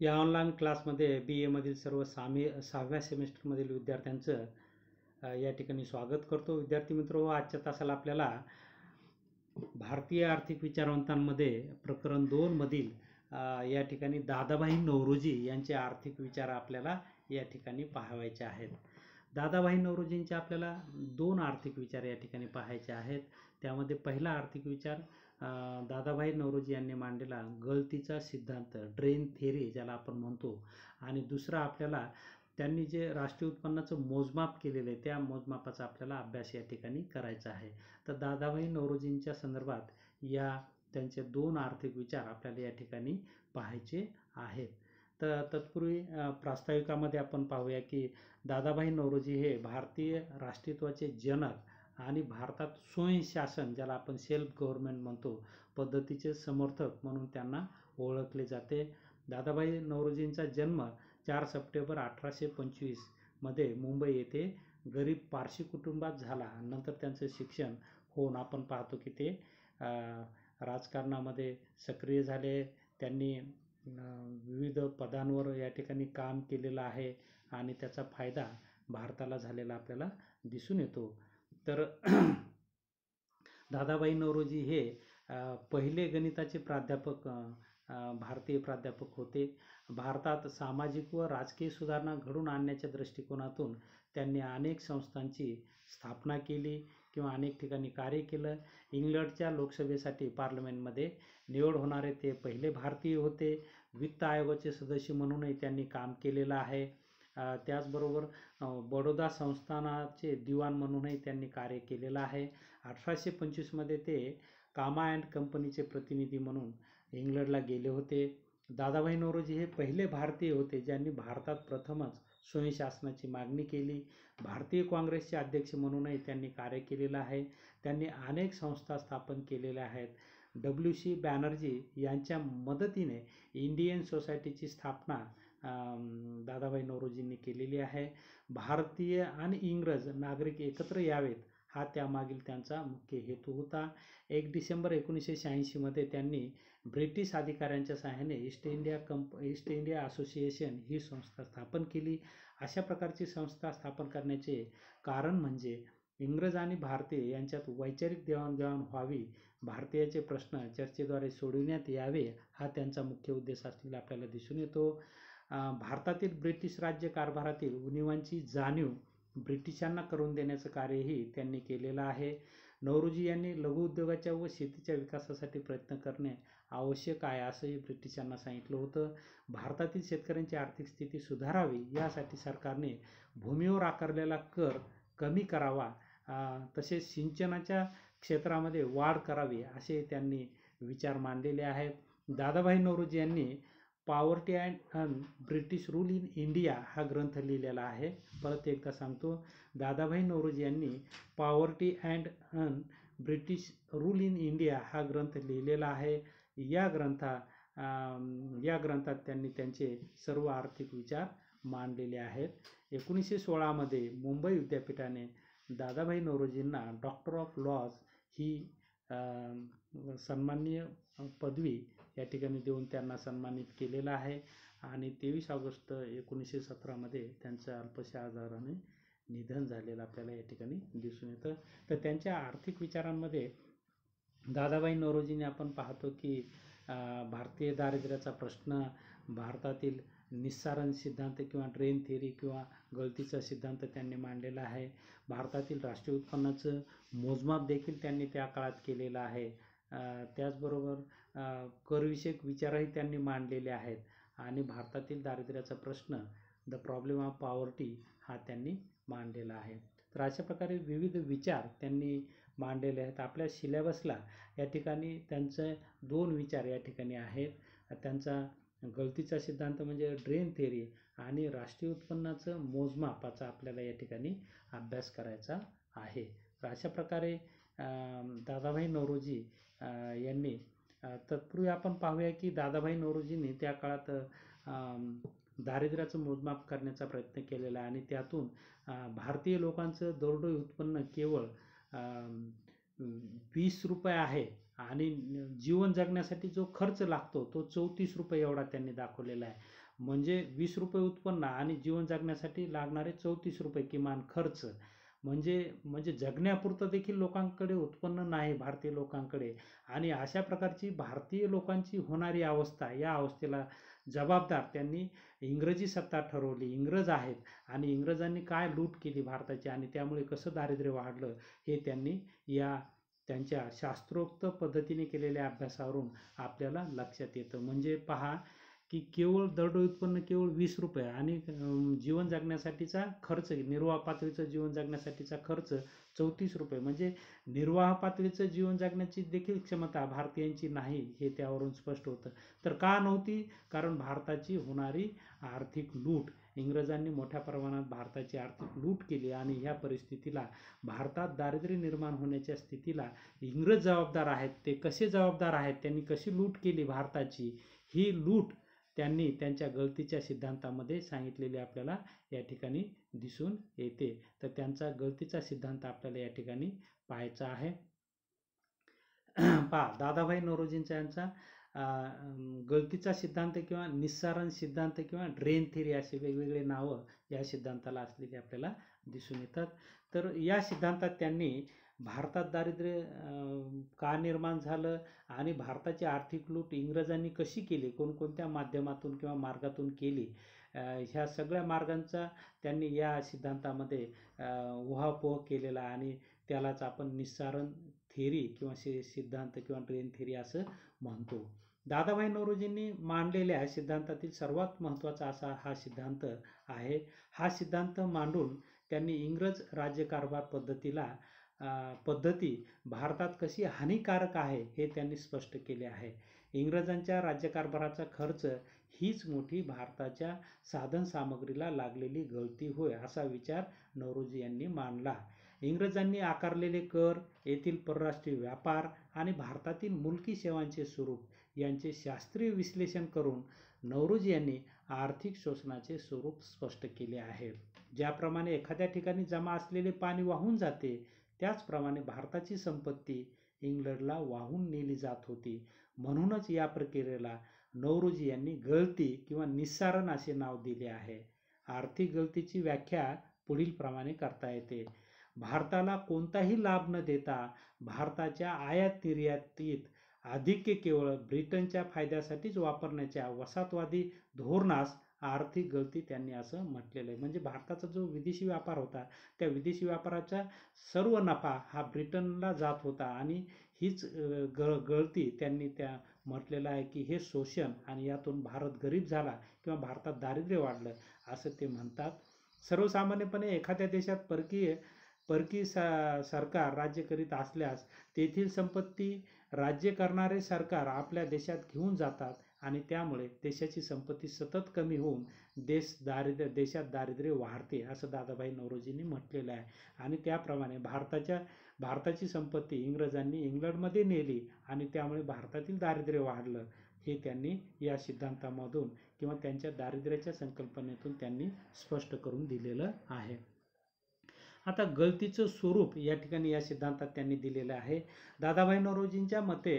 या ऑनलाईन क्लासमध्ये बी एमधील सर्व 6व्या सेमिस्टरमधील विद्यार्थ्यांचं या ठिकाणी स्वागत करतो. विद्यार्थी मित्र, आजच्या तासाला आपल्याला भारतीय आर्थिक विचारवंतांमध्ये प्रकरण 2 मधील या ठिकाणी दादाभाई नौरोजी यांचे आर्थिक विचार आपल्याला या ठिकाणी पाहायचे आहेत. दादाभाई नौरोजींचे आपल्याला 2 आर्थिक विचार या ठिकाणी पाहायचे आहेत. त्यामध्ये पहिला आर्थिक विचार दादाभाई नौरोजी यांनी मांडलेला गळतीचा सिद्धांत, ड्रेन थेरी ज्याला आपण म्हणतो, आणि दुसरा आपल्याला त्यांनी जे राष्ट्रीय उत्पन्नाचं मोजमाप केलेलं आहे त्या मोजमापाचा आपल्याला अभ्यास या ठिकाणी करायचा आहे. तर दादाभाई नौरोजींच्या संदर्भात या त्यांचे 2 आर्थिक विचार आपल्याला या ठिकाणी पाहायचे आहेत. तर तत्पूर्वी प्रास्ताविकामध्ये आपण पाहूया की दादाभाई नौरोजी हे भारतीय राष्ट्रीयत्वाचे जनक आणि भारतात स्वयंशासन ज्याला आपण सेल्फ गव्हर्नमेंट म्हणतो पद्धतीचे समर्थक म्हणून त्यांना ओळखले जाते. दादाभाई नौरोजींचा जन्म 4 सप्टेंबर 1825 मध्ये मुंबई येथे गरीब पारशी कुटुंबात झाला. नंतर त्यांचं शिक्षण होऊन आपण पाहतो की ते राजकारणामध्ये सक्रिय झाले. त्यांनी विविध पदांवर या ठिकाणी काम केलेलं आहे आणि त्याचा फायदा भारताला झालेला आपल्याला दिसून येतो. तर दादाभाई नौरोजी हे पहिले गणिताचे प्राध्यापक, भारतीय प्राध्यापक होते. भारतात सामाजिक व राजकीय सुधारणा घडवून आणण्याच्या दृष्टिकोनातून त्यांनी अनेक संस्थांची स्थापना केली किंवा अनेक ठिकाणी कार्य केलं. इंग्लंडच्या लोकसभेसाठी पार्लमेंटमध्ये निवड होणारे ते पहिले भारतीय होते. वित्त आयोगाचे सदस्य म्हणूनही त्यांनी काम केलेलं आहे. त्याचबरोबर बडोदा संस्थानाचे दिवाण म्हणूनही त्यांनी कार्य केलेलं आहे. 1825 मध्ये ते कामा अँड कंपनीचे प्रतिनिधी म्हणून इंग्लंडला गेले होते. दादाभाई नौरोजी हे पहिले भारतीय होते ज्यांनी भारतात प्रथमच स्वयंशासनाची मागणी केली. भारतीय काँग्रेसचे अध्यक्ष म्हणूनही त्यांनी कार्य केलेलं आहे. त्यांनी अनेक संस्था स्थापन केलेल्या आहेत. WC बॅनर्जी यांच्या मदतीने इंडियन सोसायटीची स्थापना दादाभाई नौरोजींनी केलेली आहे. भारतीय आणि इंग्रज नागरिक एकत्र यावेत हा त्यामागील त्यांचा मुख्य हेतू होता. 1 डिसेंबर 1986 मध्ये त्यांनी ब्रिटिश अधिकाऱ्यांच्या सहाय्याने ईस्ट इंडिया असोसिएशन ही संस्था स्थापन केली. अशा प्रकारची संस्था स्थापन करण्याचे कारण म्हणजे इंग्रज आणि भारतीय यांच्यात वैचारिक देवाणघेवाण व्हावी, भारतीयाचे प्रश्न चर्चेद्वारे सोडविण्यात यावे हा त्यांचा मुख्य उद्देश असलेला आपल्याला दिसून येतो. भारतातील ब्रिटिश राज्य कारभारातील उणिवांची जाणीव ब्रिटिशांना करून देण्याचं कार्यही त्यांनी केलेलं आहे. नौरोजी यांनी लघु उद्योगाच्या व शेतीच्या विकासासाठी प्रयत्न करणे आवश्यक आहे असंही ब्रिटिशांना सांगितलं होतं. भारतातील शेतकऱ्यांची आर्थिक स्थिती सुधारावी यासाठी सरकारने भूमीवर आकारलेला कर कमी करावा, तसेच सिंचनाच्या क्षेत्रामध्ये वाढ करावी असे त्यांनी विचार मांडलेले आहेत. दादाभाई नौरोजी यांनी poverty and British rule in India हा ग्रंथ लिहिलेला आहे. परत एकदा सांगतो, दादाभाई नौरोजी यांनी poverty and British rule in India हा ग्रंथ लिहिलेला आहे. या ग्रंथात त्यांनी त्यांचे सर्व आर्थिक विचार मांडलेले आहेत. 1916 मध्ये मुंबई विद्यापीठाने दादाभाई नौरोजींना डॉक्टर ऑफ लॉज ही सन्माननीय पदवी या ठिकाणी देऊन त्यांना सन्मानित केलेलं आहे. आणि 23 ऑगस्ट 1917 मध्ये त्यांचं अल्पशा आजाराने निधन झालेलं आपल्याला या ठिकाणी दिसून येतं. तर त्यांच्या आर्थिक विचारांमध्ये दादाभाई नौरोजींनी आपण पाहतो की भारतीय दारिद्र्याचा प्रश्न, भारतातील निस्सारण सिद्धांत किंवा ड्रेन थेरी किंवा गळतीचा सिद्धांत त्यांनी मांडलेला आहे. भारतातील राष्ट्रीय उत्पन्नाचं मोजमाप देखील त्यांनी त्या काळात केलेलं आहे. त्याचबरोबर करविषयक विचारही त्यांनी मांडलेले आहेत आणि भारतातील दारिद्र्याचा प्रश्न, द प्रॉब्लेम ऑफ पॉवर्टी हा त्यांनी मांडलेला आहे. तर अशा प्रकारे विविध विचार त्यांनी मांडलेले आहेत. आपल्या सिलेबसला या ठिकाणी त्यांचे 2 विचार या ठिकाणी आहेत. त्यांचा गळतीचा सिद्धांत म्हणजे ड्रेन थेरी आणि राष्ट्रीय उत्पन्नाचं मोजमापाचा आपल्याला या ठिकाणी अभ्यास करायचा आहे. तर अशा प्रकारे दादाभाई नौरोजी यांनी तत्पूर्वी आपण पाहूया की दादाभाई नौरोजींनी त्या काळात दारिद्र्याचं मोजमाप करण्याचा प्रयत्न केलेला आहे आणि त्यातून भारतीय लोकांचं दरडोई उत्पन्न केवळ 20 रुपये आहे आणि जीवन जगण्यासाठी जो खर्च लागतो तो 34 रुपये एवढा त्यांनी दाखवलेला आहे. म्हणजे 20 रुपये उत्पन्न आणि जीवन जगण्यासाठी लागणारे 34 रुपये किमान खर्च. म्हणजे म्हणजे जगण्यापुरतं देखील लोकांकडे उत्पन्न नाही भारतीय लोकांकडे. आणि अशा प्रकारची भारतीय लोकांची होणारी अवस्था, या अवस्थेला जबाबदार त्यांनी इंग्रजी सत्ता ठरवली, इंग्रज आहेत. आणि इंग्रजांनी काय लूट केली भारताची आणि त्यामुळे कसं दारिद्र्य वाढलं, हे त्यांनी या त्यांच्या शास्त्रोक्त पद्धतीने केलेल्या अभ्यासावरून आपल्याला लक्षात येतं. म्हणजे पहा की केवळ दरडोई उत्पन्न केवळ 20 रुपये आणि जीवन जगण्यासाठीचा खर्च, निर्वाह पातळीचं जीवन जगण्यासाठीचा खर्च 34 रुपये. म्हणजे निर्वाह पातळीचं जीवन जगण्याची देखील क्षमता भारतीयांची नाही, हे त्यावरून स्पष्ट होतं. तर का नव्हती? कारण भारताची होणारी आर्थिक लूट, इंग्रजांनी मोठ्या प्रमाणात भारताची आर्थिक लूट केली आणि ह्या परिस्थितीला, भारतात दारिद्र्य निर्माण होण्याच्या स्थितीला इंग्रज जबाबदार आहेत. ते कसे जबाबदार आहेत, त्यांनी कशी लूट केली भारताची, ही लूट त्यांनी त्यांच्या गळतीच्या सिद्धांतामध्ये सांगितलेले आपल्याला या ठिकाणी दिसून येते. तर त्यांचा गळतीचा सिद्धांत आपल्याला या ठिकाणी पाहायचा आहे. पहा, दादाभाई नौरोजींचा यांचा गळतीचा सिद्धांत किंवा निस्सारण सिद्धांत किंवा ड्रेन थिअरी असे वेगवेगळे नावं या सिद्धांताला असलेली आपल्याला दिसून येतात. तर या सिद्धांतात त्यांनी भारतात दारिद्र्य का निर्माण झालं आणि भारताची आर्थिक लूट इंग्रजांनी कशी केली, कोणकोणत्या माध्यमातून किंवा मार्गातून केली, ह्या सगळ्या मार्गांचा त्यांनी या सिद्धांतामध्ये उहापोह केलेला आणि त्यालाच आपण निस्सारण थिअरी किंवा सिद्धांत किंवा ड्रेन थिअरी असं म्हणतो. दादाभाई नौरोजींनी मांडलेल्या सिद्धांतातील सर्वात महत्त्वाचा असा हा सिद्धांत आहे. हा सिद्धांत मांडून त्यांनी इंग्रज राज्यकारभार पद्धती भारतात कशी हानिकारक आहे हे त्यांनी स्पष्ट केले आहे. इंग्रजांच्या राज्यकारभाराचा खर्च हीच मोठी भारताच्या साधनसामग्रीला लागलेली गळती होय, असा विचार नौरोजी यांनी मांडला. इंग्रजांनी आकारलेले कर, येथील परराष्ट्रीय व्यापार आणि भारतातील मुलकी सेवांचे स्वरूप यांचे शास्त्रीय विश्लेषण करून नौरोजी यांनी आर्थिक शोषणाचे स्वरूप स्पष्ट केले आहे. ज्याप्रमाणे एखाद्या ठिकाणी जमा असलेले पाणी वाहून जाते, त्याचप्रमाणे भारताची संपत्ती इंग्लंडला वाहून नेली जात होती. म्हणूनच या प्रक्रियेला नौरोजी यांनी गळती किंवा निस्सारण असे नाव दिले आहे. आर्थिक गळतीची व्याख्या पुढील प्रमाणे करता येते. भारताला कोणताही लाभ न देता भारताच्या आयात निर्यातीत अधिके केवळ ब्रिटनच्या फायद्यासाठीच वापरण्याच्या वसाहतवादी धोरणास आर्थिक गळती त्यांनी असं म्हटलेलं आहे. म्हणजे भारताचा जो विदेशी व्यापार होता, त्या विदेशी व्यापाराचा सर्व नफा हा ब्रिटनला जात होता आणि हीच गळती त्यांनी त्या म्हटलेलं आहे की हे शोषण आणि यातून भारत गरीब झाला किंवा भारतात दारिद्र्य वाढलं असं ते म्हणतात. सर्वसामान्यपणे एखाद्या देशात परकीय सरकार राज्य करीत असल्यास तेथील संपत्ती राज्य करणारे सरकार आपल्या देशात घेऊन जातात आणि त्यामुळे देशाची संपत्ती सतत कमी होऊन देशात दारिद्र्य वाढते, असं दादाभाई नौरोजींनी म्हटलेलं आहे. आणि त्याप्रमाणे भारताची संपत्ती इंग्रजांनी इंग्लंडमध्ये नेली आणि त्यामुळे भारतातील दारिद्र्य वाढलं, हे त्यांनी या सिद्धांतामधून किंवा त्यांच्या दारिद्र्याच्या संकल्पनेतून त्यांनी स्पष्ट करून दिलेलं आहे. आता गळतीचं स्वरूप या ठिकाणी या सिद्धांतात त्यांनी दिलेलं आहे. दादाभाई नौरोजींच्या मते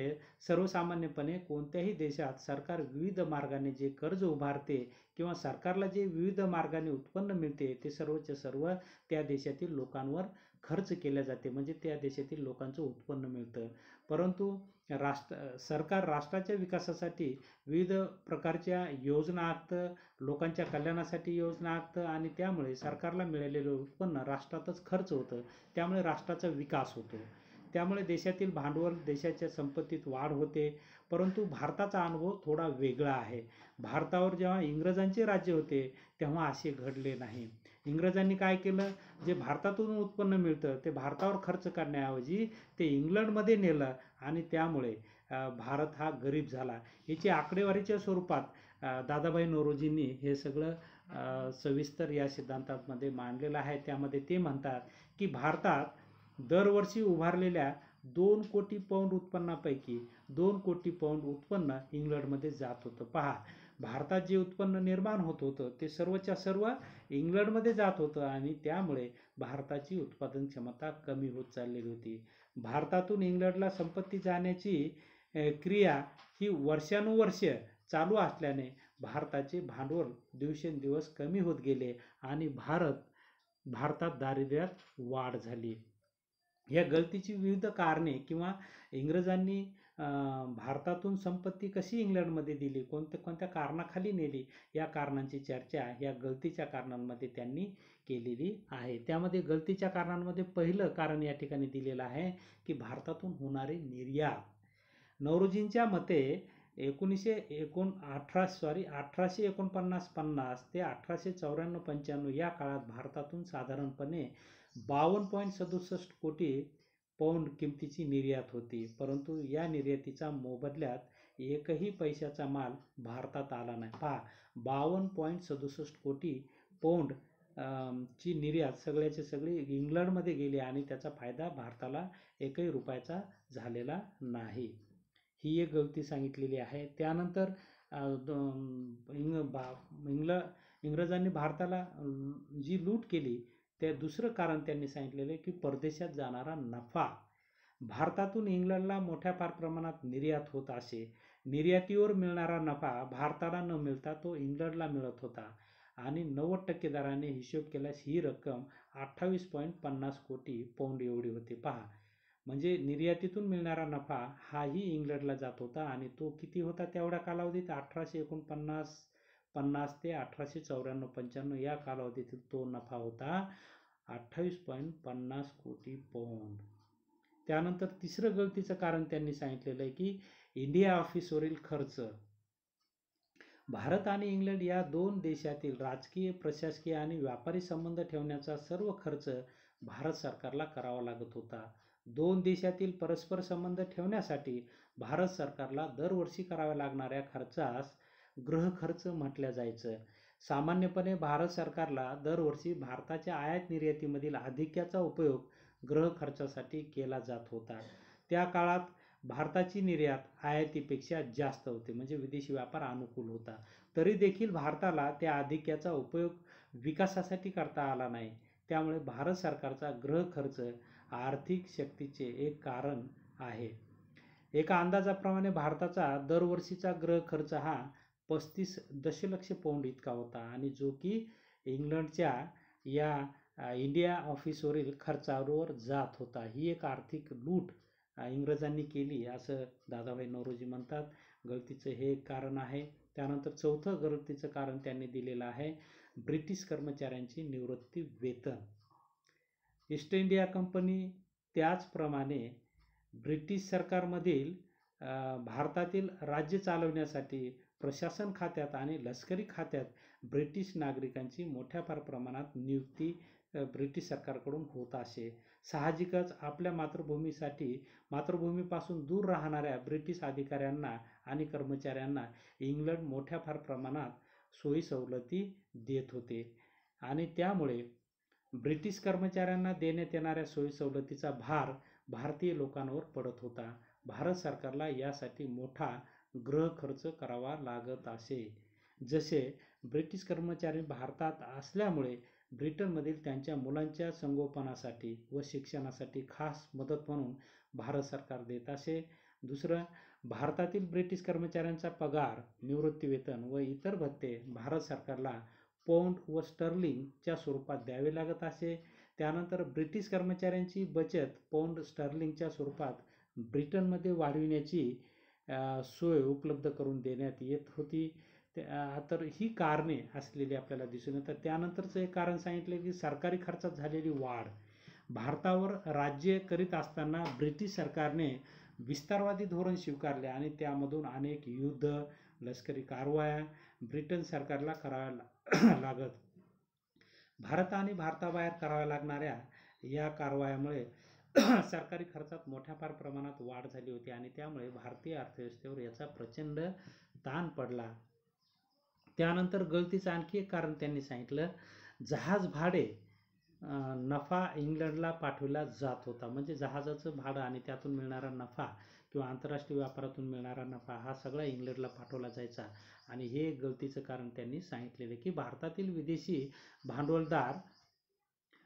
सर्वसामान्यपणे कोणत्याही देशात सरकार विविध मार्गाने जे कर्ज उभारते किंवा सरकारला जे विविध मार्गाने उत्पन्न मिळते ते सर्वच्या सर्व त्या देशातील लोकांवर खर्च केले जाते, म्हणजे त्या देशातील लोकांचं उत्पन्न मिळतं. परंतु सरकार राष्ट्राच्या विकासासाठी विविध प्रकारच्या योजना आखतं, लोकांच्या कल्याणासाठी योजना आखतं आणि त्यामुळे सरकारला मिळालेलं उत्पन्न राष्ट्रातच खर्च होतं, त्यामुळे राष्ट्राचा विकास होतो. त्यामुळे देशातील भांडवल, देशाच्या संपत्तीत वाढ होते. परंतु भारताचा अनुभव थोडा वेगळा आहे. भारतावर जेव्हा इंग्रजांचे राज्य होते तेव्हा असे घडले नाही. इंग्रजांनी काय केलं, जे भारतातून उत्पन्न मिळतं ते भारतावर खर्च करण्याऐवजी ते इंग्लंडमध्ये नेलं आणि त्यामुळे भारत हा गरीब झाला. याची आकडेवारीच्या स्वरूपात दादाभाई नौरोजींनी हे सगळं सविस्तर या सिद्धांतामध्ये मांडलेलं आहे. त्यामध्ये ते म्हणतात की भारतात दरवर्षी उभारलेल्या 2 कोटी पौंड उत्पन्नापैकी 2 कोटी पौंड उत्पन्न इंग्लंडमध्ये जात होतं. पहा, भारतात जे उत्पन्न निर्माण होत होतं ते सर्वच्या सर्व इंग्लंडमध्ये जात होतं आणि त्यामुळे भारताची उत्पादन क्षमता कमी होत चाललेली होती. भारतातून इंग्लंडला संपत्ती जाण्याची क्रिया ही वर्षानुवर्ष चालू असल्याने भारताचे भांडवल दिवसेंदिवस कमी होत गेले आणि भारतात दारिद्र्यात वाढ झाली. या गलतीची विविध कारणे किंवा इंग्रजांनी भारतातून संपत्ती कशी इंग्लंडमध्ये दिली, कोणत्या कोणत्या कारणाखाली नेली, या कारणांची चर्चा या गलतीच्या कारणांमध्ये त्यांनी केलेली आहे. त्यामध्ये गलतीच्या कारणांमध्ये पहिलं कारण या ठिकाणी दिलेलं आहे की भारतातून होणारी निर्यात. नौरोजींच्या मते 1849 ते 1894-95 या काळात भारतातून साधारणपणे 52.67 कोटी पौंड किमतीची निर्यात होती, परंतु या निर्यातीचा मोबदल्यात एकही पैशाचा माल भारतात आला नाही. पहा, 52.67 कोटी पौंड ची निर्यात सगळ्याचे सगळी इंग्लंडमध्ये गेली आणि त्याचा फायदा भारताला एकही रुपयाचा झालेला नाही. ही एक गलती सांगितलेली आहे. त्यानंतर इंग्रजांनी भारताला जी लूट केली ते दुसरं कारण त्यांनी सांगितलेलं आहे की परदेशात जाणारा नफा. भारतातून इंग्लंडला मोठ्या फार प्रमाणात निर्यात होत असे. निर्यातीवर मिळणारा नफा भारताला न मिळता तो इंग्लंडला मिळत होता आणि 90% दराने हिशोब केल्यास ही रक्कम 28.50 कोटी पौंड एवढी होती. पहा, म्हणजे निर्यातीतून मिळणारा नफा हाही इंग्लंडला जात होता आणि तो किती होता तेवढ्या कालावधीत 1849 ते 1894-95 या कालावधीत तो नफा होता 28.50 कोटी पौंड. त्यानंतर तिसरं गलतीचं कारण त्यांनी सांगितलेलं आहे की इंडिया ऑफिसवरील खर्च. भारत आणि इंग्लंड या दोन देशातील राजकीय, प्रशासकीय आणि व्यापारी संबंध ठेवण्याचा सर्व खर्च भारत सरकारला करावा लागत होता. दोन देशातील परस्पर संबंध ठेवण्यासाठी भारत सरकारला दरवर्षी कराव्या लागणाऱ्या खर्चास गृह खर्च म्हटल्या जायचं. सामान्यपणे भारत सरकारला दरवर्षी भारताच्या आयात निर्यातीमधील अधिक्याचा उपयोग गृह खर्चासाठी केला जात होता. त्या काळात भारताची निर्यात आयातीपेक्षा जास्त होते, म्हणजे विदेशी व्यापार अनुकूल होता. तरी देखील भारताला त्या अधिक्याचा उपयोग विकासासाठी करता आला नाही. त्यामुळे भारत सरकारचा गृह खर्च आर्थिक शक्तीचे एक कारण आहे. एका अंदाजाप्रमाणे भारताचा दरवर्षीचा गृह खर्च हा 35 दशलक्ष पौंड इतका होता आणि जो की इंग्लंडच्या या इंडिया ऑफिसवरील खर्चावर जात होता. ही एक आर्थिक लूट इंग्रजांनी केली असं दादाभाई नौरोजी म्हणतात. गलतीचं हे एक कारण आहे. त्यानंतर चौथं गलतीचं कारण त्यांनी दिलेलं आहे ब्रिटिश कर्मचाऱ्यांची निवृत्ती वेतन. ईस्ट इंडिया कंपनी त्याचप्रमाणे ब्रिटिश सरकारमधील भारतातील राज्य चालवण्यासाठी प्रशासन खात्यात आणि लष्करी खात्यात ब्रिटिश नागरिकांची मोठ्या फार प्रमाणात नियुक्ती ब्रिटिश सरकारकडून होत असे. साहजिकच आपल्या मातृभूमीपासून दूर राहणाऱ्या ब्रिटिश अधिकाऱ्यांना आणि कर्मचाऱ्यांना इंग्लंड मोठ्या फार प्रमाणात सोयी सवलती देत होते आणि त्यामुळे ब्रिटिश कर्मचाऱ्यांना देण्यात येणाऱ्या सोयी सवलतीचा भार भारतीय लोकांवर पडत होता. भारत सरकारला यासाठी मोठा गृह खर्च करावा लागत असे. जसे ब्रिटिश कर्मचारी भारतात असल्यामुळे ब्रिटनमधील त्यांच्या मुलांच्या संगोपनासाठी व शिक्षणासाठी खास मदत म्हणून भारत सरकार देत असे. दुसरं, भारतातील ब्रिटिश कर्मचाऱ्यांचा पगार, निवृत्तीवेतन व इतर भत्ते भारत सरकारला पौंड व स्टर्लिंगच्या स्वरूपात द्यावे लागत असे. त्यानंतर ब्रिटिश कर्मचाऱ्यांची बचत पौंड स्टर्लिंगच्या स्वरूपात ब्रिटनमध्ये वाढविण्याची सोय उपलब्ध करून देण्यात येत होती. तर ही कारणे असलेली आपल्याला दिसून येतात. त्यानंतरचं एक कारण सांगितले की सरकारी खर्चात झालेली वाढ. भारतावर राज्य करीत असताना ब्रिटिश सरकारने विस्तारवादी धोरण स्वीकारले आणि त्यामधून अनेक युद्ध, लष्करी कारवाया ब्रिटन सरकारला कराव्या लागत. भारत आणि भारताबाहेर कराव्या लागणाऱ्या या कारवायामुळे सरकारी खर्चात मोठ्या फार प्रमाणात वाढ झाली होती आणि त्यामुळे भारतीय अर्थव्यवस्थेवर याचा प्रचंड ताण पडला. त्यानंतर गलतीचं आणखी एक कारण त्यांनी सांगितलं, जहाज भाडे नफा इंग्लंडला पाठवला जात होता. म्हणजे जहाजाचं भाडं आणि त्यातून मिळणारा नफा किंवा आंतरराष्ट्रीय व्यापारातून मिळणारा नफा हा सगळा इंग्लंडला पाठवला जायचा आणि हे गलतीचं कारण त्यांनी सांगितलेलं की भारतातील विदेशी भांडवलदार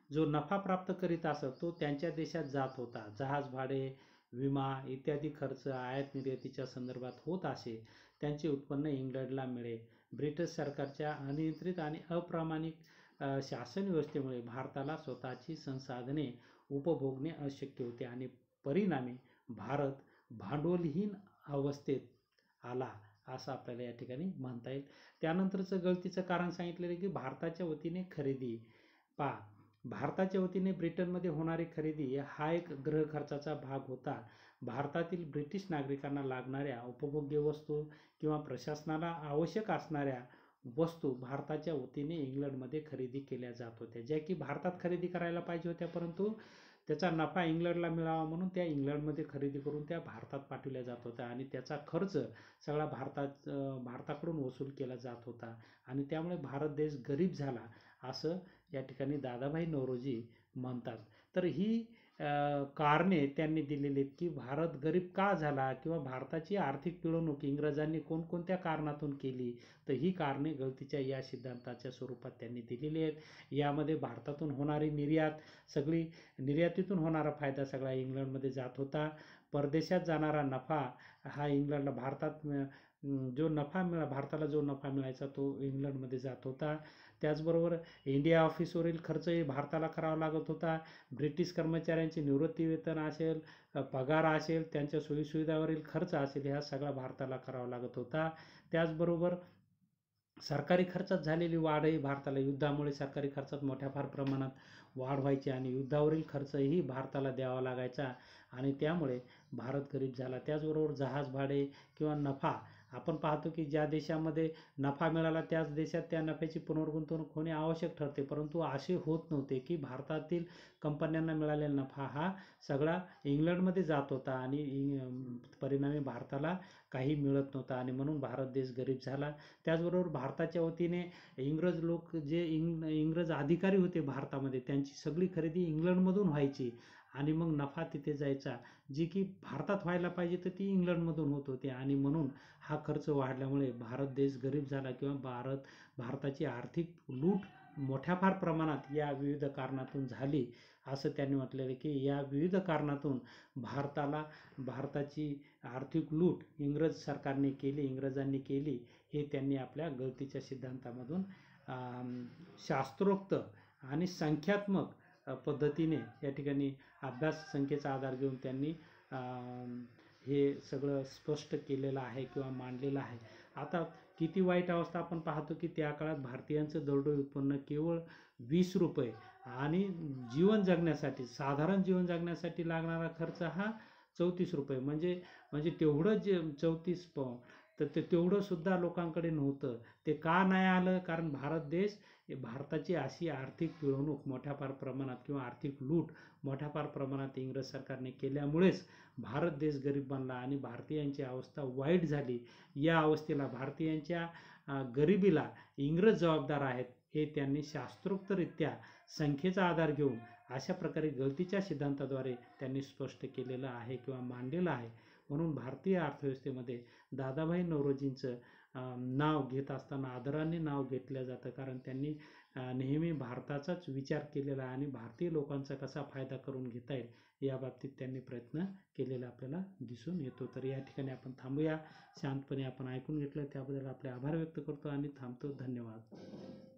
जो नफा प्राप्त करीत असत तो त्यांच्या देशात जात होता. जहाज भाडे, विमा इत्यादी खर्च आयात निर्यातीच्या संदर्भात होत असे. त्यांचे उत्पन्न इंग्लंडला मिळे. ब्रिटिश सरकारच्या अनियंत्रित आणि अप्रामाणिक शासन व्यवस्थेमुळे भारताला स्वतःची संसाधने उपभोगणे अशक्य होते आणि परिणामी भारत भांडवलहीन अवस्थेत आला असं आपल्याला या ठिकाणी म्हणता येईल. त्यानंतरचं गळतीचं कारण सांगितलेलं की भारताच्या वतीने खरेदी. भारताच्या वतीने ब्रिटनमध्ये होणारी खरेदी हा एक गृह खर्चाचा भाग होता. भारतातील ब्रिटिश नागरिकांना लागणाऱ्या उपभोग्य वस्तू किंवा प्रशासनाला आवश्यक असणाऱ्या वस्तू भारताच्या वतीने इंग्लंडमध्ये खरेदी केल्या जात होत्या, ज्या की भारतात खरेदी करायला पाहिजे होत्या, परंतु त्याचा नफा इंग्लंडला मिळावा म्हणून त्या इंग्लंडमध्ये खरेदी करून त्या भारतात पाठवल्या जात होत्या आणि त्याचा खर्च सगळा भारताकडून वसूल केला जात होता आणि त्यामुळे भारत देश गरीब झाला असं या ठिकाणी दादाभाई नौरोजी म्हणतात. तर ही कारणे त्यांनी दिलेली आहेत की भारत गरीब का झाला किंवा भारताची आर्थिक पिळवणूक इंग्रजांनी कोणकोणत्या कारणातून केली, तर ही कारणे गळतीच्या या सिद्धांताच्या स्वरूपात त्यांनी दिलेली आहेत. यामध्ये भारतातून होणारी निर्यात, सगळी निर्यातीतून होणारा फायदा सगळा इंग्लंडमध्ये जात होता. परदेशात जाणारा नफा हा इंग्लंडला भारताला जो नफा मिळायचा तो इंग्लंडमध्ये जात होता. त्याचबरोबर इंडिया ऑफिसवरील खर्चही भारताला करावा लागत होता. ब्रिटिश कर्मचाऱ्यांचे निवृत्ती वेतन असेल, पगार असेल, त्यांच्या सोयीसुविधावरील खर्च असेल, हा सगळा भारताला करावा लागत होता. त्याचबरोबर सरकारी खर्चात झालेली वाढही भारताला, युद्धामुळे सरकारी खर्चात मोठ्या फार प्रमाणात वाढ व्हायची आणि युद्धावरील खर्चही भारताला द्यावा लागायचा आणि त्यामुळे भारत गरीब झाला. त्याचबरोबर जहाज भाडे किंवा नफा, आपण पाहतो की ज्या देशामध्ये नफा मिळाला त्याच देशात त्या नफ्याची पुनर्गुंतवणूक होणे आवश्यक ठरते, परंतु असे होत नव्हते की भारतातील कंपन्यांना मिळालेला नफा हा सगळा इंग्लंडमध्ये जात होता आणि परिणामी भारताला काही मिळत नव्हता आणि म्हणून भारत देश गरीब झाला. त्याचबरोबर भारताच्या वतीने इंग्रज लोक जे इंग्रज अधिकारी होते भारतामध्ये, त्यांची सगळी खरेदी इंग्लंडमधून व्हायची आणि मग नफा तिथे जायचा, जी की भारतात व्हायला पाहिजे तर ती इंग्लंडमधून होत होती आणि म्हणून हा खर्च वाढल्यामुळे भारत देश गरीब झाला किंवा भारताची आर्थिक लूट मोठ्या फार प्रमाणात या विविध कारणातून झाली असं त्यांनी म्हटलेलं की या विविध कारणातून भारताची आर्थिक लूट इंग्रजांनी केली हे त्यांनी आपल्या गळतीच्या सिद्धांतामधून शास्त्रोक्त आणि संख्यात्मक पद्धतीने या ठिकाणी अभ्यास संख्येचा आधार घेऊन त्यांनी हे सगळं स्पष्ट केलेलं आहे किंवा मांडलेलं आहे. आता किती वाईट अवस्था आपण पाहतो की त्या काळात भारतीयांचं दरडोई उत्पन्न केवळ 20 रुपये आणि साधारण जीवन जगण्यासाठी लागणारा खर्च हा 34 रुपये, म्हणजे तेवढं जे 34 तर तेवढं सुद्धा लोकांकडे नव्हतं. ते का नाही आलं? कारण भारताची अशी आर्थिक पिळवणूक मोठ्या फार प्रमाणात किंवा आर्थिक लूट मोठ्या फार प्रमाणात इंग्रज सरकारने केल्यामुळेच भारत देश गरीब बनला आणि भारतीयांची अवस्था वाईट झाली. या अवस्थेला, भारतीयांच्या गरिबीला इंग्रज जबाबदार आहेत हे त्यांनी शास्त्रोक्तरित्या संख्येचा आधार घेऊन अशा प्रकारे गळतीच्या सिद्धांताद्वारे त्यांनी स्पष्ट केलेलं आहे किंवा मांडलेलं आहे. म्हणून भारतीय अर्थव्यवस्थेमध्ये दादाभाई नौरोजींचं नाव घेत असताना आदराने नाव घेतलं जातं, कारण त्यांनी नेहमी भारताचाच विचार केलेला आणि भारतीय लोकांचा कसा फायदा करून घेता येईल या बाबतीत त्यांनी प्रयत्न केलेला आपल्याला दिसून येतो. तर या ठिकाणी आपण थांबूया. शांतपणे आपण ऐकून घेतलं त्याबद्दल आपले आभार व्यक्त करतो आणि थांबतो. धन्यवाद.